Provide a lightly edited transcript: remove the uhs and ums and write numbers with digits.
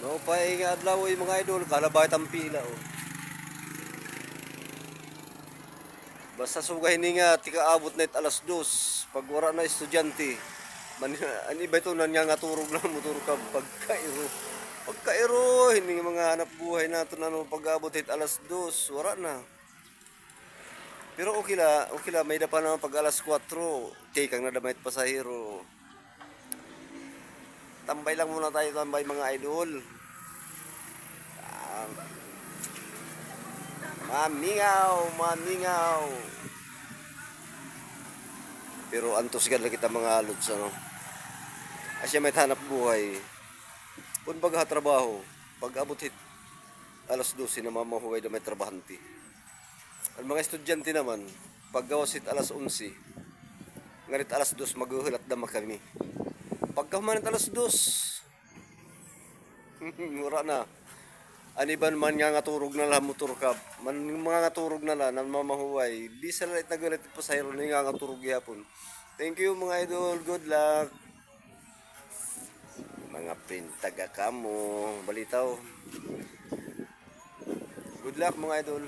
No, pahinga adlaw mga idol, kalabay ang pila oh. Basta sugay ni nga tika abot na alas 2 pag wala na estudyante. Man ani ba ito nga turog na motor ka pagkairo. Pagkairo hindi mga hanap buhay nato ano pag-abot alas 2 wala na. Pero okay la may pa naman pag alas 4, take kang nadamay pasahero. Tambay lang muna tayo, tambay mga idol. Mamingaw. Pero antos gala kita mga lods ano. Asya may hanap buhay. Kung baga trabaho, pag abot alas 12 na mamahuway na may trabahante. Ang mga estudyante naman, pag gawas alas 11, ngarit alas 2 maghuhulat dama kami. Pagka humanit alas 2, mura na. Aniban man nga turog na lang motor ka. Man mga turog na lang nang mamahuway. Di sa lahat na galit pa sa hero ni nga turog yapon. Thank you mga idol. Good luck. Mga print taga kamo. Balitaw. Good luck mga idol.